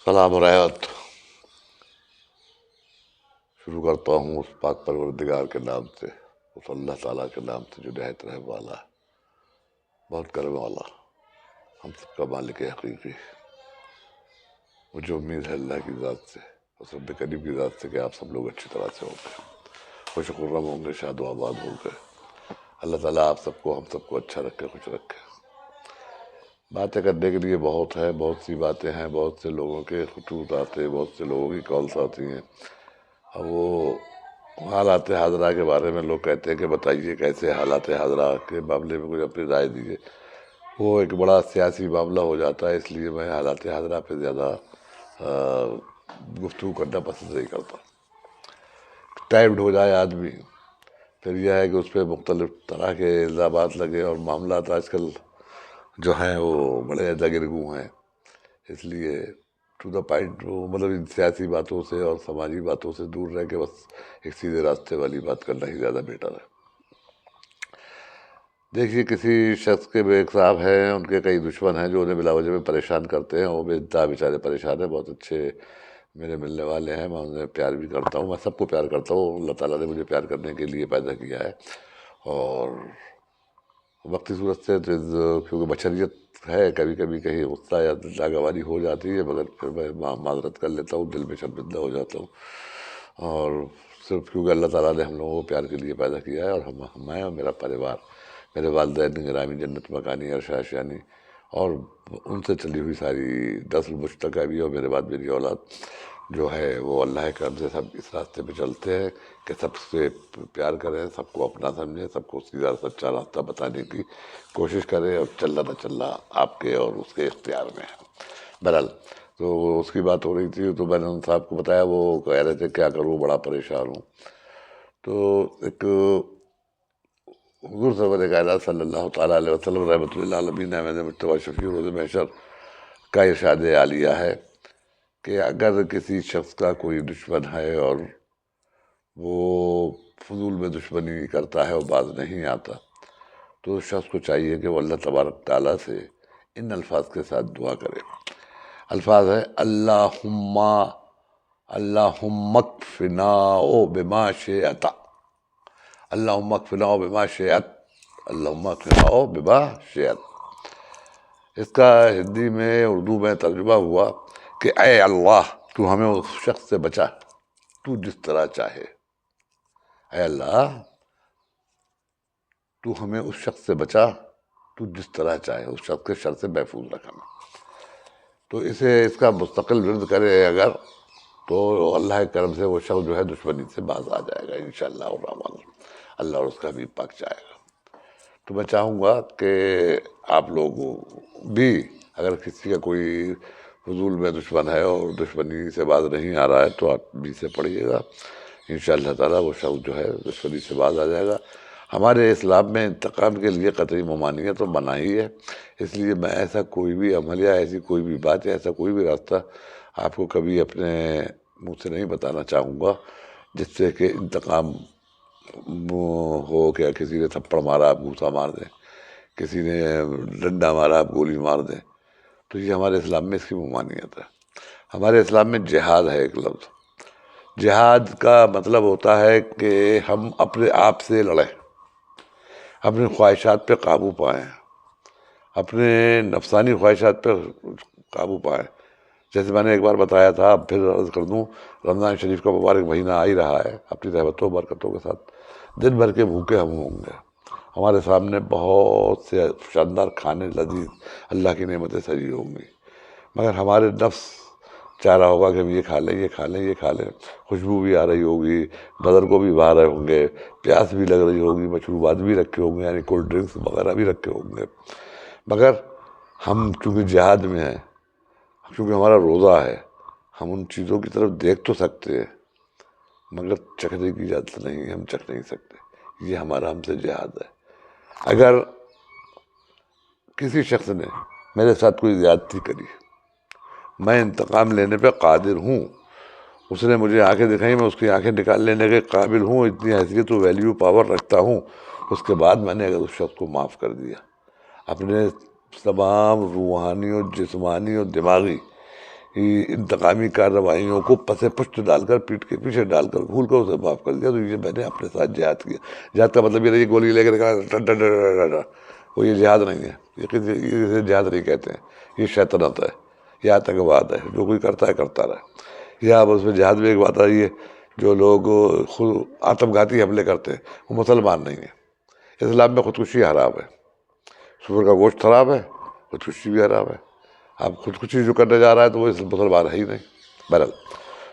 سلام و رحمت شروع کرتا ہوں اس پاک پروردگار کے نام سے، اس اللہ تعالیٰ کے نام سے جو نہایت رحم والا ہے، بہت کرم والا، ہم سب کا مالک حقیقی۔ مجھے امید ہے اللہ کی ذات سے، اس رب کریم کی ذات سے کہ آپ سب لوگ اچھی طرح سے ہوں گے، خوش خرم ہوں گے، شاد و آباد ہوں گے۔ اللہ تعالیٰ آپ سب کو، ہم سب کو اچھا رکھے، خوش رکھے۔ باتیں کرنے کے لیے بہت ہے، بہت سی باتیں ہیں، بہت سے لوگوں کے خطوط آتے ہیں، بہت سے لوگوں کی کالس آتی ہیں۔ اب وہ حالات حاضرہ کے بارے میں لوگ کہتے ہیں کہ بتائیے کیسے حالات حاضرہ کے معاملے میں کچھ اپنی رائے دیجیے۔ وہ ایک بڑا سیاسی معاملہ ہو جاتا ہے، اس لیے میں حالات حاضرہ پہ زیادہ گفتگو کرنا پسند نہیں کرتا۔ ٹائمڈ ہو جائے آدمی، پھر یہ ہے کہ اس پہ مختلف طرح کے الزامات لگے، اور معاملات آج کل جو ہیں وہ بڑے دگرگوں ہیں، اس لیے ٹو دا پوائنٹ، مطلب ان سیاسی باتوں سے اور سماجی باتوں سے دور رہ کے بس ایک سیدھے راستے والی بات کرنا ہی زیادہ بیٹر ہے۔ دیکھیے، کسی شخص کے ایک صاحب ہیں، ان کے کئی دشمن ہیں جو انہیں بلا وجہ میں پریشان کرتے ہیں، وہ بے انتہا بیچارے پریشان ہیں، بہت اچھے میرے ملنے والے ہیں، میں انہیں پیار بھی کرتا ہوں، میں سب کو پیار کرتا ہوں، اللہ تعالیٰ نے مجھے پیار کرنے کے لیے پیدا کیا ہے، اور وقتی صورت سے کیونکہ بشریت ہے، کبھی کبھی کہیں غصہ یا ناگواری ہو جاتی ہے، مگر پھر میں معذرت کر لیتا ہوں، دل میں شرمندہ ہو جاتا ہوں، اور صرف کیونکہ اللہ تعالیٰ نے ہم لوگوں کو پیار کے لیے پیدا کیا ہے، اور میں اور میرا پریوار، میرے والدین گرامی جنت مکانی عرش آشیانی، اور ان سے چلی ہوئی ساری نسل مشتقہ بھی، اور میرے بعد میری اولاد جو ہے وہ اللہ کے کرم سے سب اس راستے پہ چلتے ہیں کہ سب سے پیار کریں، سب کو اپنا سمجھیں، سب کو سیدھا سچا راستہ بتانے کی کوشش کریں، اور چلنا نہ چلنا آپ کے اور اس کے اختیار میں ہے۔ بہرحال تو اس کی بات ہو رہی تھی، تو میں نے ان صاحب کو بتایا، وہ کہہ رہے تھے کیا کروں، بڑا پریشان ہوں۔ تو ایک حضور سرور کائنات صلی اللہ تعالیٰ علیہ وسلم رحمۃ اللہ عالمین احمد مجتبیٰ شفیع روز محشر کا ارشاد عالیہ ہے کہ اگر کسی شخص کا کوئی دشمن ہے اور وہ فضول میں دشمنی کرتا ہے اور باز نہیں آتا، تو اس شخص کو چاہیے کہ وہ اللہ تبارک تعالیٰ سے ان الفاظ کے ساتھ دعا کرے۔ الفاظ ہے: اللہم اکفناء بما شئت، اللہم اکفناء بما شئت، اللہم اکفناء بما شئت۔ اس کا ہندی میں، اردو میں ترجمہ ہوا کہ اے اللہ، تو ہمیں اس شخص سے بچا تو جس طرح چاہے۔ اے اللہ، تو ہمیں اس شخص سے بچا تو جس طرح چاہے، اس شخص کے شر سے محفوظ رکھ ہمیں۔ تو اس کا مستقل ورد کرے اگر، تو اللہ کے کرم سے وہ شخص جو ہے دشمنی سے باز آ جائے گا انشاءاللہ الرحمن، اللہ اور اس کا حبیب پاک چاہے گا۔ تو میں چاہوں گا کہ آپ لوگ بھی، اگر کسی کا کوئی فضول میں دشمن ہے اور دشمنی سے باز نہیں آ رہا ہے، تو آپ بھی سے پڑھیے گا، انشاءاللہ تعالیٰ وہ شخص جو ہے دشمنی سے باز آ جائے گا۔ ہمارے اسلام میں انتقام کے لیے قطعی ممانعت تو بنا ہی ہے، اس لیے میں ایسا کوئی بھی عمل یا ایسی کوئی بھی بات یا ایسا کوئی بھی راستہ آپ کو کبھی اپنے منہ سے نہیں بتانا چاہوں گا جس سے کہ انتقام ہو، کہ کسی نے تھپڑ مارا آپ گھوسا مار دیں، کسی نے ڈنڈا مارا آپ گولی مار دیں، تو یہ ہمارے اسلام میں اس کی ممانعت ہے۔ ہمارے اسلام میں جہاد ہے ایک لفظ، جہاد کا مطلب ہوتا ہے کہ ہم اپنے آپ سے لڑیں، اپنی خواہشات پہ قابو پائیں، اپنے نفسانی خواہشات پہ قابو پائیں۔ جیسے میں نے ایک بار بتایا تھا، اب پھر عرض کر دوں، رمضان شریف کا مبارک مہینہ آ ہی رہا ہے، اپنی رحمتوں و برکتوں کے ساتھ دن بھر کے بھوکے ہم ہوں گے، ہمارے سامنے بہت سے شاندار کھانے لذیذ اللہ کی نعمتیں سجی ہوں گی، مگر ہمارے نفس چاہ رہا ہوگا کہ ہم یہ کھا لیں، یہ کھا لیں، یہ کھا لیں، خوشبو بھی آ رہی ہوگی، بدن کو بھی بہا رہے ہوں گے، پیاس بھی لگ رہی ہوگی، مشروبات بھی رکھے ہوں گے، یعنی کولڈ ڈرنکس وغیرہ بھی رکھے ہوں گے، مگر ہم چونکہ جہاد میں ہیں، چونکہ ہمارا روزہ ہے، ہم ان چیزوں کی طرف دیکھ تو سکتے ہیں مگر چکھنے کی اجازت نہیں ہے، ہم چکھ نہیں سکتے، یہ ہمارا ہم سے جہاد ہے۔ اگر کسی شخص نے میرے ساتھ کوئی زیادتی کری، میں انتقام لینے پہ قادر ہوں، اس نے مجھے آنکھیں دکھائیں، میں اس کی آنکھیں نکال لینے کے قابل ہوں، اتنی حیثیت و ویلیو پاور رکھتا ہوں، اس کے بعد میں نے اگر اس شخص کو معاف کر دیا، اپنے تمام روحانی اور جسمانی اور دماغی انتقامی کارروائیوں کو پس پشت ڈال کر، پیٹ کے پیچھے ڈال کر، بھول کر اسے معاف کر دیا، تو یہ میں نے اپنے ساتھ جہاد کیا۔ جہاد کا مطلب یہ نہیں گولی لے کر وہ یہ جہاد نہیں ہے، یہ جہاد نہیں کہتے ہیں، یہ شیطنت ہے، یہ آتنکواد ہے، جو کوئی کرتا ہے کرتا رہے۔ یا اب اس میں جہاد میں ایک بات آئی ہے، جو لوگ خود آتم گھاتی حملے کرتے ہیں وہ مسلمان نہیں ہیں۔ اسلام میں خودکشی حرام ہے، سور کا گوشت حرام ہے، خودکشی بھی حرام ہے۔ اب خودکشی جو کرنے جا رہا ہے تو وہ مسلمان ہے ہی نہیں۔ بہرحال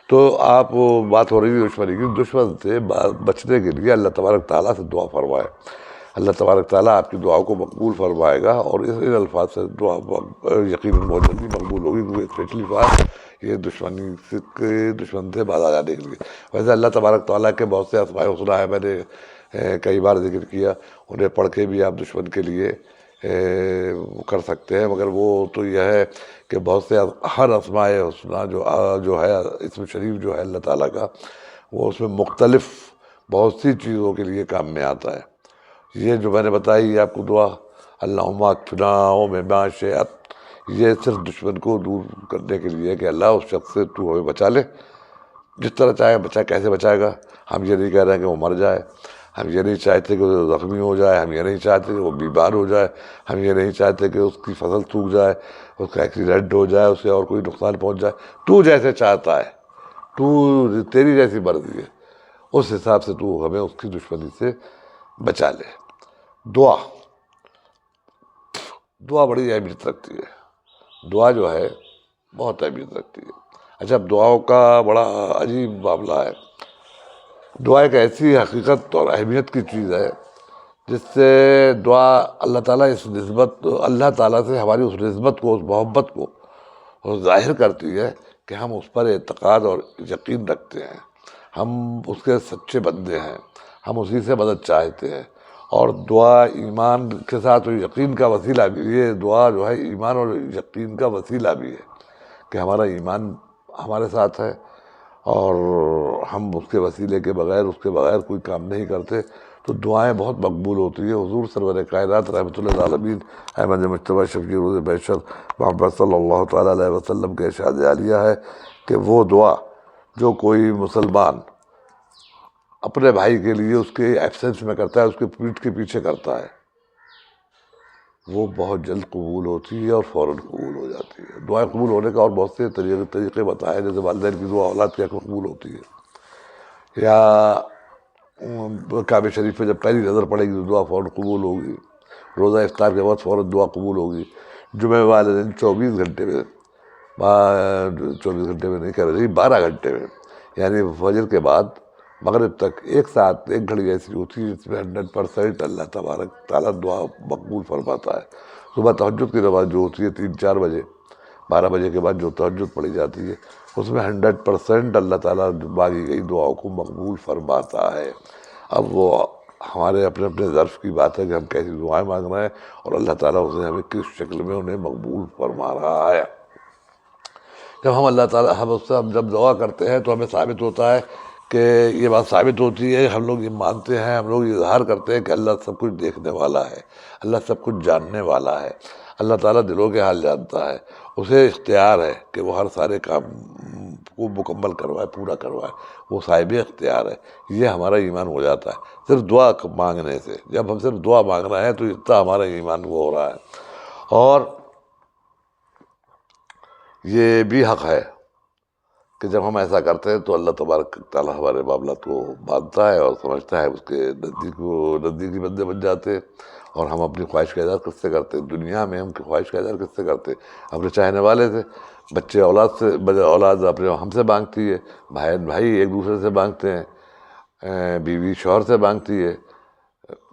تو آپ بات ہو رہی ہے دشمنی کی، دشمن سے بچنے کے لیے اللہ تبارک تعالیٰ سے دعا فرمائے، اللہ تبارک تعالیٰ آپ کی دعاؤں کو مقبول فرمائے گا، اور ان الفاظ سے دعا یقیناً بہت جلدی مقبول ہوگی، کیونکہ اسپیشلی بات یہ دشمن سے باز آ جانے کے لیے۔ ویسے اللہ تبارک تعالیٰ کے بہت سے اسماء الحسنی ہے، میں نے کئی بار ذکر کیا، انہیں پڑھ کے بھی آپ دشمن کے لیے کر سکتے ہیں، مگر وہ تو یہ ہے کہ بہت سے ہر اسماء الحسنی جو ہے اسم شریف جو ہے اللہ تعالیٰ کا، وہ اس میں مختلف بہت سی چیزوں کے لیے کام میں آتا ہے۔ یہ جو میں نے بتائی یہ آپ کو دعا، اللہم اکفنا مما شئت، یہ صرف دشمن کو دور کرنے کے لیے کہ اللہ اس شخص سے تو ہمیں بچا لے، جس طرح چاہے بچائے۔ کیسے بچائے گا؟ ہم یہ نہیں کہہ رہے ہیں کہ وہ مر جائے، ہم یہ نہیں چاہتے کہ وہ زخمی ہو جائے، ہم یہ نہیں چاہتے کہ وہ بیمار ہو جائے، ہم یہ نہیں چاہتے کہ اس کی فصل سوکھ جائے، اس کا ایکسیڈنٹ ہو جائے، اسے اور کوئی نقصان پہنچ جائے۔ تو جیسے چاہتا ہے، تیری جیسی مرضی ہے، اس حساب سے تو ہمیں اس کی دشمنی سے بچا لے۔ دعا بڑی اہمیت رکھتی ہے، دعا جو ہے بہت اہمیت رکھتی ہے۔ اچھا، اب دعاؤں کا بڑا عجیب معاملہ ہے۔ دعا ایک ایسی حقیقت اور اہمیت کی چیز ہے جس سے دعا اللہ تعالیٰ سے ہماری اس نسبت کو، اس محبت کو ظاہر کرتی ہے کہ ہم اس پر اعتقاد اور یقین رکھتے ہیں، ہم اس کے سچے بندے ہیں، ہم اسی سے مدد چاہتے ہیں۔ اور دعا ایمان کے ساتھ یقین کا وسیلہ بھی، یہ دعا جو ہے ایمان اور یقین کا وسیلہ بھی ہے کہ ہمارا ایمان ہمارے ساتھ ہے، اور ہم اس کے وسیلے کے بغیر، اس کے بغیر کوئی کام نہیں کرتے، تو دعائیں بہت مقبول ہوتی ہیں۔ حضور سرور کائنات رحمۃ اللہ العالمین احمد مجتبیٰ شفیع روز بحشر محمد صلی اللہ تعالیٰ علیہ وسلم کے ارشاد عالیہ ہے کہ وہ دعا جو کوئی مسلمان اپنے بھائی کے لیے اس کے ایبسنس میں کرتا ہے، اس کے پیٹھ کے پیچھے کرتا ہے، وہ بہت جلد قبول ہوتی ہے اور فوراً قبول ہو جاتی ہے۔ دعائیں قبول ہونے کا اور بہت سے طریقے بتائے، جیسے والدین کی دعا اولاد کے قبول ہوتی ہے، یا کعبہ شریف پہ جب پہلی نظر پڑے گی تو دعا فوراً قبول ہوگی، روزہ افطار کے بعد فوراً دعا قبول ہوگی، جمعہ والے دن 24 گھنٹے میں 24 گھنٹے میں نہیں کہہ رہے، 12 گھنٹے میں، یعنی فجر کے بعد مغرب تک ایک ساتھ ایک گھڑی ایسی ہوتی ہے جس میں 100% اللہ تبارک تعالیٰ دعا مقبول فرماتا ہے۔ صبح تہجد کی نماز جو ہوتی ہے 3-4 بجے، 12 بجے کے بعد جو تہجد پڑھی جاتی ہے، اس میں 100% اللہ تعالیٰ مانگی گئی دعاؤں کو مقبول فرماتا ہے۔ اب وہ ہمارے اپنے اپنے ظرف کی بات ہے کہ ہم کیسی دعائیں مانگ رہے ہیں، اور اللہ تعالیٰ اسے ہمیں کس شکل میں انہیں مقبول فرما رہا ہے۔ جب ہم اس سے جب دعا کرتے ہیں تو ہمیں ثابت ہوتا ہے کہ یہ بات ثابت ہوتی ہے، ہم لوگ یہ مانتے ہیں، ہم لوگ یہ اظہار کرتے ہیں کہ اللہ سب کچھ دیکھنے والا ہے، اللہ سب کچھ جاننے والا ہے، اللہ تعالیٰ دلوں کے حال جانتا ہے، اسے اختیار ہے کہ وہ ہر سارے کام کو مکمل کروائے، پورا کروائے، وہ صاحب اختیار ہے۔ یہ ہمارا ایمان ہو جاتا ہے صرف دعا مانگنے سے۔ جب ہم صرف دعا مانگ رہے ہیں تو اتنا ہمارا ایمان وہ ہو رہا ہے۔ اور یہ بھی حق ہے کہ جب ہم ایسا کرتے ہیں تو اللہ تبارک تعالیٰ ہمارے معاملات کو مانتا ہے اور سمجھتا ہے، اس کے نزدیکی بندے بن جاتے ہیں، اور ہم اپنی خواہش کا اظہار کس سے کرتے ہیں؟ دنیا میں ہم خواہش کا اظہار کس سے کرتے ہیں؟ اپنے چاہنے والے سے۔ بچے اولاد اپنے ہم سے مانگتی ہے، بھائی ایک دوسرے سے مانگتے ہیں، بیوی شوہر سے مانگتی ہے،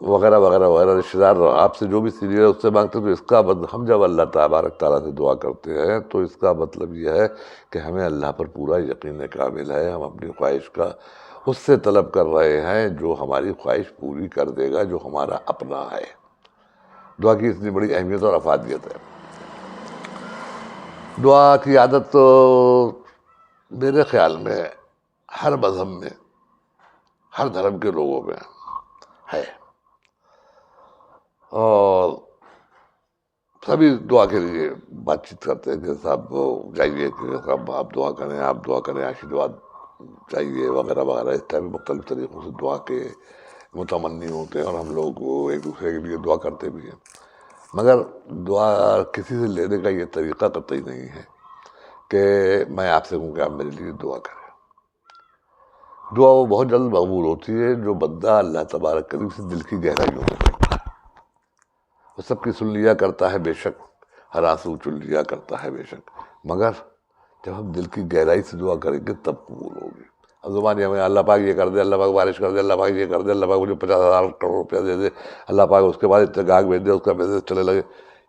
وغیرہ وغیرہ وغیرہ، رشتہ دار آپ سے جو بھی سینئر ہے اس سے مانگتے ہیں۔ تو اس کا ہم جب اللہ تبارک تعالیٰ سے دعا کرتے ہیں تو اس کا مطلب یہ ہے کہ ہمیں اللہ پر پورا یقین کامل ہے، ہم اپنی خواہش کا اس سے طلب کر رہے ہیں جو ہماری خواہش پوری کر دے گا، جو ہمارا اپنا ہے۔ دعا کی اتنی بڑی اہمیت اور افادیت ہے۔ دعا کی عادت تو میرے خیال میں ہر مذہب میں، ہر دھرم کے لوگوں میں ہے، اور سبھی دعا کے لیے بات چیت کرتے ہیں کہ صاحب جائیے کہ صاحب آپ دعا کریں، آپ دعا کریں، آشیرواد چاہیے وغیرہ وغیرہ، اس طرح مختلف طریقوں سے دعا کے متمنی ہوتے ہیں، اور ہم لوگ ایک دوسرے کے لیے دعا کرتے بھی ہیں۔ مگر دعا کسی سے لینے کا یہ طریقہ قطعی نہیں ہے کہ میں آپ سے کہوں کہ آپ میرے لیے دعا کریں۔ دعا وہ بہت جلد مقبول ہوتی ہے جو بندہ اللہ تبارک کریم سے دل کی گہرائیوں میں کرتا ہے۔ وہ سب کی سن لیا کرتا ہے بے شک، ہر آنسو چن لیا کرتا ہے بے شک، مگر جب ہم دل کی گہرائی سے دعا کریں گے تب قبول ہوگی۔ اب زبانی ہمیں اللہ پاک یہ کر دے، اللہ پاک بارش کر دے، اللہ پاک یہ کر دے، اللہ پاک مجھے 50,000 کروڑ روپیہ دے دے، اللہ پاک اس کے بعد اتنے گاہک بھیج دے، اس کا بزنس چلے لگے،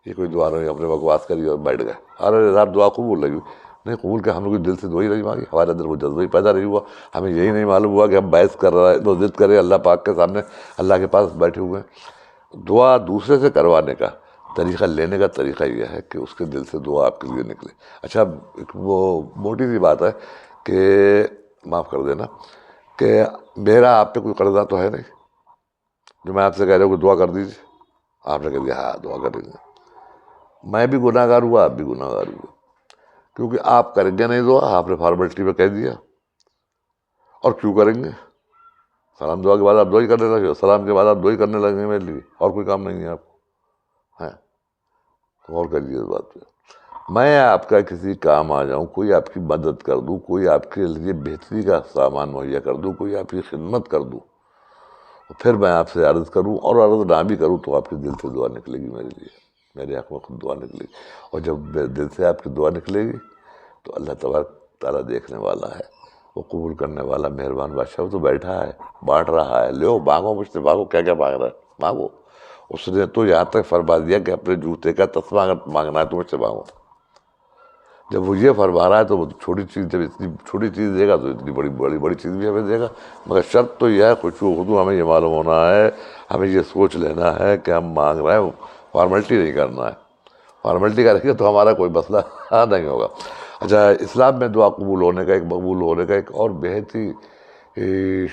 یہ کوئی دعا نہیں، اپنے بکواس کری اور بیٹھ گئے۔ ارے صاحب دعا قبول لگی نہیں، قبول کہ ہم نے کوئی دل سے دعا ہی نہیں مانگی، ہمارے اندر وہ جذبہ ہی پیدا نہیں ہوا، ہمیں یہی نہیں معلوم ہوا کہ ہم بحث کر رہے ہیں تو ضد کریں اللہ پاک کے سامنے، اللہ کے پاس بیٹھے ہوئے ہیں۔ دعا دوسرے سے کروانے کا طریقہ، لینے کا طریقہ یہ ہے کہ اس کے دل سے دعا آپ کے لیے نکلے۔ اچھا ایک وہ موٹی سی بات ہے کہ معاف کر دینا کہ میرا آپ پہ کوئی قرضہ تو ہے نہیں جو میں آپ سے کہہ رہا ہوں کہ دعا کر دیجیے، آپ نے کہہ دیا ہاں دعا کر دیں گے۔ میں بھی گناہ گار ہوا، آپ بھی گناہ گار ہوئے، کیونکہ آپ کریں گے نہیں دعا، آپ نے فارمیلٹی میں کہہ دیا۔ اور کیوں کریں گے؟ سلام دعا کے بعد آپ دعا ہی کرنے لگے، سلام کے بعد آپ دعا ہی کرنے لگیں گے میرے لیے، اور کوئی کام نہیں ہے آپ کو، ہے غور کریے اس بات پہ۔ میں آپ کا کسی کام آ جاؤں، کوئی آپ کی مدد کر دوں، کوئی آپ کے لیے بہتری کا سامان مہیا کر دوں، کوئی آپ کی خدمت کر دوں، پھر میں آپ سے عرض کروں، اور عرض نہ بھی کروں تو آپ کے دل سے دعا نکلے گی میرے لیے، میرے حق میں خود دعا نکلے گی۔ اور جب دل سے آپ کی دعا نکلے گی تو اللہ تبارک تعالیٰ دیکھنے والا ہے، وہ قبول کرنے والا مہربان بادشاہ، وہ تو بیٹھا ہے بانٹ رہا ہے، لو مانگو مجھ سے، مانگو کیا کیا مانگ رہا ہے مانگو۔ اس نے تو یہاں تک فرما دیا کہ اپنے جوتے کا تسمہ اگر مانگنا ہے تو مجھ سے مانگو۔ جب وہ یہ فرما رہا ہے تو وہ چھوٹی چیز، جب اتنی چھوٹی چیز دے گا تو اتنی بڑی بڑی بڑی چیز بھی ہمیں دے گا، مگر شرط تو یہ ہے خوشو خدو، ہمیں یہ معلوم ہونا ہے، ہمیں یہ سوچ لینا ہے کہ ہم مانگ رہے ہیں، فارمیلٹی نہیں کرنا ہے۔ فارمیلٹی کا رکھیے تو ہمارا کوئی مسئلہ نہیں ہوگا۔ اچھا اسلام میں دعا قبول ہونے کا، ایک مقبول ہونے کا ایک اور بہت ہی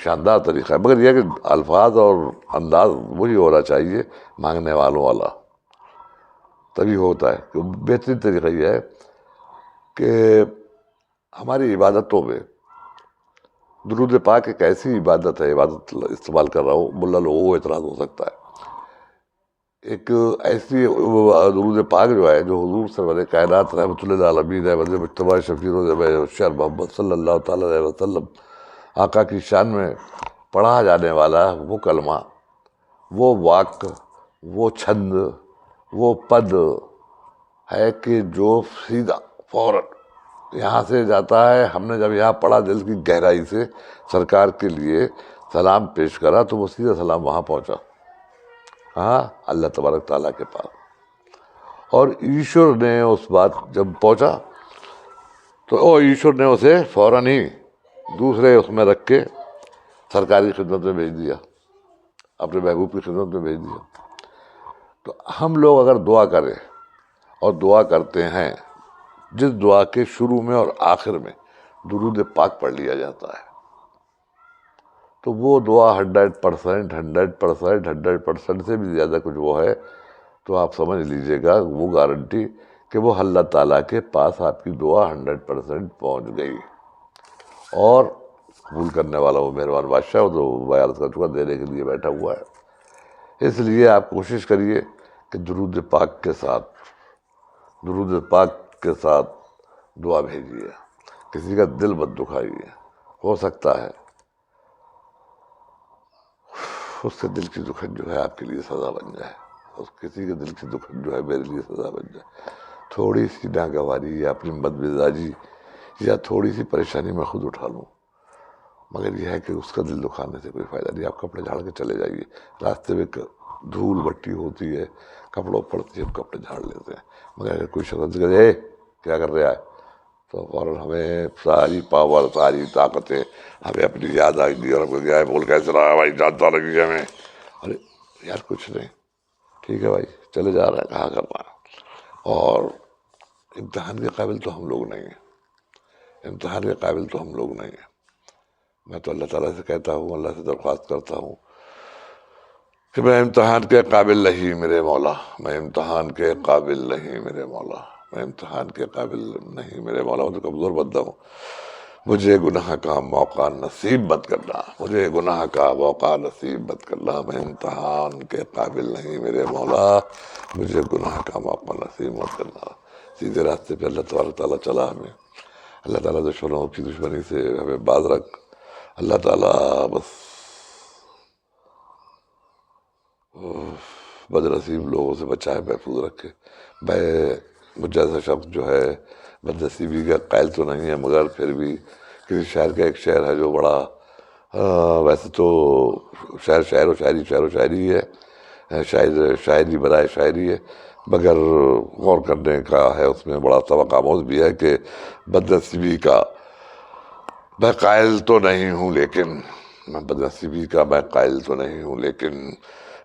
شاندار طریقہ ہے، مگر یہ کہ الفاظ اور انداز وہی ہونا چاہیے مانگنے والوں والا، تبھی ہوتا ہے۔ بہترین طریقہ یہ ہے کہ ہماری عبادتوں میں درود پاک ایک ایسی عبادت ہے، عبادت استعمال کر رہا ہوں، ملا لوگوں کو اعتراض ہو سکتا ہے، ایک ایسی درود پاک جو ہے جو حضور سرور کائنات رحمۃ اللہ العالمین احمد مجتبیٰ شفیع شہر محمد صلی اللہ تعالیٰ علیہ وسلم آقا کی شان میں پڑھا جانے والا وہ کلمہ، وہ واک، وہ چھند، وہ پد ہے کہ جو سیدھا فوراً یہاں سے جاتا ہے۔ ہم نے جب یہاں پڑھا دل کی گہرائی سے سرکار کے لیے سلام پیش کرا تو وہ سیدھا سلام وہاں پہنچا، ہاں اللہ تبارک تعالیٰ کے پاس، اور ایشور نے اس بات جب پہنچا تو ایشور نے اسے فوراً ہی دوسرے اس میں رکھ کے سرکاری خدمت میں بھیج دیا، اپنے محبوب کی خدمت میں بھیج دیا۔ تو ہم لوگ اگر دعا کریں اور دعا کرتے ہیں، جس دعا کے شروع میں اور آخر میں درود پاک پڑھ لیا جاتا ہے تو وہ دعا 100% سے بھی زیادہ کچھ وہ ہے، تو آپ سمجھ لیجئے گا وہ گارنٹی کہ وہ اللہ تعالیٰ کے پاس آپ کی دعا 100% پہنچ گئی، اور قبول کرنے والا وہ مہربان بادشاہ تو بیان کر چکا، دینے کے لیے بیٹھا ہوا ہے۔ اس لیے آپ کوشش کریے کہ درود پاک کے ساتھ دعا بھیجیے، کسی کا دل مت دکھائیے، ہو سکتا ہے اس کے دل کی دکھن جو ہے آپ کے لیے سزا بن جائے، اس کسی کے دل کی دکھن جو ہے میرے لیے سزا بن جائے۔ تھوڑی سی ناگواری یا اپنی بد مزاجی یا تھوڑی سی پریشانی میں خود اٹھا لوں، مگر یہ ہے کہ اس کا دل دکھانے سے کوئی فائدہ نہیں۔ آپ کپڑے جھاڑ کے چلے جائیے، راستے میں دھول مٹی ہوتی ہے، کپڑوں پڑتی ہے، ہم کپڑے جھاڑ لیتے ہیں، مگر اگر کوئی شخص کہے کیا کر رہا ہے تو فوراً ہمیں ساری پاور، ساری طاقتیں ہمیں اپنی یاد آئیں گی، اور ہم کو کیا ہے بول کیسے رہا بھائی، جانتا لگی ہے ہمیں، ارے یار کچھ نہیں، ٹھیک ہے بھائی چلے جا رہا ہے، کہاں کرنا ہے۔ اور امتحان کے قابل تو ہم لوگ نہیں ہیں، امتحان کے قابل تو ہم لوگ نہیں ہیں۔ میں تو اللہ تعالیٰ سے کہتا ہوں، اللہ سے درخواست کرتا ہوں کہ میں امتحان کے قابل نہیں میرے مولا، میں امتحان کے قابل نہیں میرے مولا، میں امتحان کے قابل نہیں میرے مولا، میں تو کمزور بندہ ہوں، مجھے گناہ کا موقع نصیب مت کرنا، مجھے گناہ کا موقع نصیب مت کرنا، میں امتحان کے قابل نہیں میرے مولا، مجھے گناہ کا موقع نصیب مت کرنا۔ سیدھے راستے پہ اللہ تبارک تعالیٰ چلا ہمیں، اللہ تعالیٰ دشمنوں کی دشمنی سے ہمیں باز رکھ، اللہ تعالیٰ بس بد نصیب لوگوں سے بچائے، محفوظ رکھے۔ مجھ جیسا شخص جو ہے بد نصیبی کا قائل تو نہیں ہے، مگر پھر بھی کسی شاعر کا ایک شعر ہے جو بڑا ویسے تو شعر و شاعری ہے، شاعری برائے شاعری ہے، مگر غور کرنے کا ہے، اس میں بڑا سبق آموز بھی ہے کہ بد نصیبی کا میں قائل تو نہیں ہوں، لیکن میں بد نصیبی کا میں قائل تو نہیں ہوں، لیکن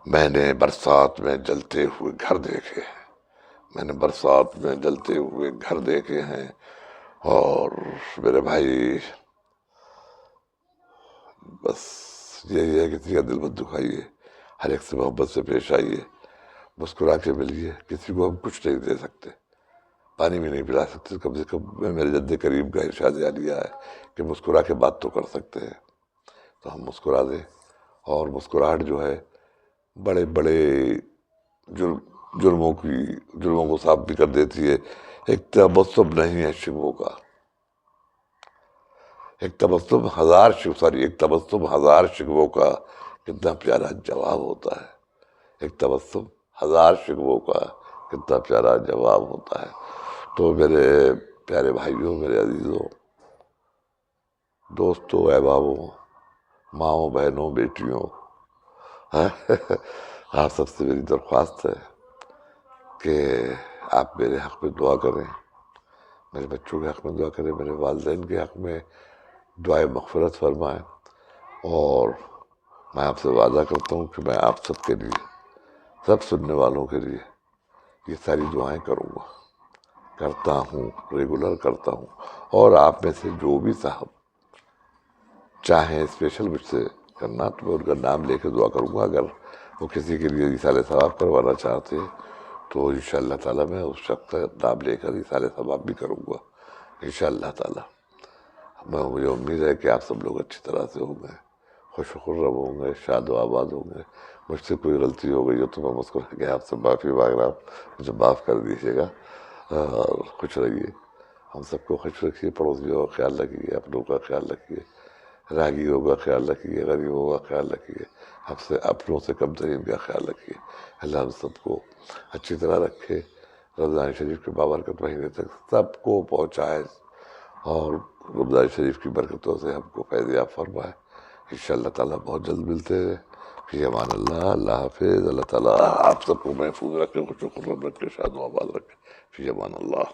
میں نے برسات میں جلتے ہوئے گھر دیکھے، میں نے برسات میں جلتے ہوئے گھر دیکھے ہیں۔ اور میرے بھائی بس یہی ہے، کسی کا دل مت دکھائیے، ہر ایک سے محبت سے پیش آئیے، مسکرا کے ملیے، کسی کو ہم کچھ نہیں دے سکتے، پانی بھی نہیں پلا سکتے، کم سے کم میرے جد کریم کا ارشاد عالیہ ہے کہ مسکرا کے بات تو کر سکتے ہیں، تو ہم مسکرا دیں۔ اور مسکراہٹ جو ہے بڑے بڑے جرموں کو صاف بھی کر دیتی ہے۔ ایک تبسم نہیں ہے شکووں کا، ایک تبسم ہزار شکووں کا کتنا پیارا جواب ہوتا ہے، ایک تبسم ہزار شکووں کا کتنا پیارا جواب ہوتا ہے۔ تو میرے پیارے بھائیوں، میرے عزیزوں، دوستوں، احبابوں، ماؤں، بہنوں، بیٹیوں، آپ سب سے میری درخواست ہے کہ آپ میرے حق میں دعا کریں، میرے بچوں کے حق میں دعا کریں، میرے والدین کے حق میں دعائے مغفرت فرمائیں، اور میں آپ سے وعدہ کرتا ہوں کہ میں آپ سب کے لیے، سب سننے والوں کے لیے یہ ساری دعائیں کروں گا، کرتا ہوں، ریگولر کرتا ہوں۔ اور آپ میں سے جو بھی صاحب چاہیں اسپیشل مجھ سے کرنا تو میں ان کا نام لے کے دعا کروں گا، اگر وہ کسی کے لیے ایصال ثواب کروانا چاہتے ہیں تو انشاءاللہ تعالیٰ میں اس شخص کا نام لے کر ایصال ثواب بھی کروں گا انشاءاللہ تعالیٰ۔ مجھے امید ہے کہ آپ سب لوگ اچھی طرح سے ہوں گے، خوش و خرم ہوں گے، شاد و آباد ہوں گے۔ مجھ سے کوئی غلطی ہو گئی ہو تو میں مسکرا کے آپ سے معافی مانگ رہا ہوں، مجھے معاف کر دیجیے گا، اور خوش رہیے، ہم سب کو خوش رکھیے، پڑوسیوں کا خیال رکھیے، اپنوں کا خیال رکھیے، راہگیروں کا خیال رکھیے، غریبوں کا خیال رکھیے، اپنوں سے کم ترین کا خیال رکھیے۔ اللہ ہم سب کو اچھی طرح رکھے، رمضان شریف کے بابرکت مہینے تک سب کو پہنچائے، اور رمضان شریف کی برکتوں سے ہم کو فیض یاب فرمائے۔ انشاءاللہ تعالیٰ بہت جلد ملتے ہیں، فی امان اللہ، اللہ حافظ۔ اللہ تعالیٰ آپ سب کو محفوظ رکھے، خوش و خرم رکھے، شاد و آباد رکھے، فی امان اللہ۔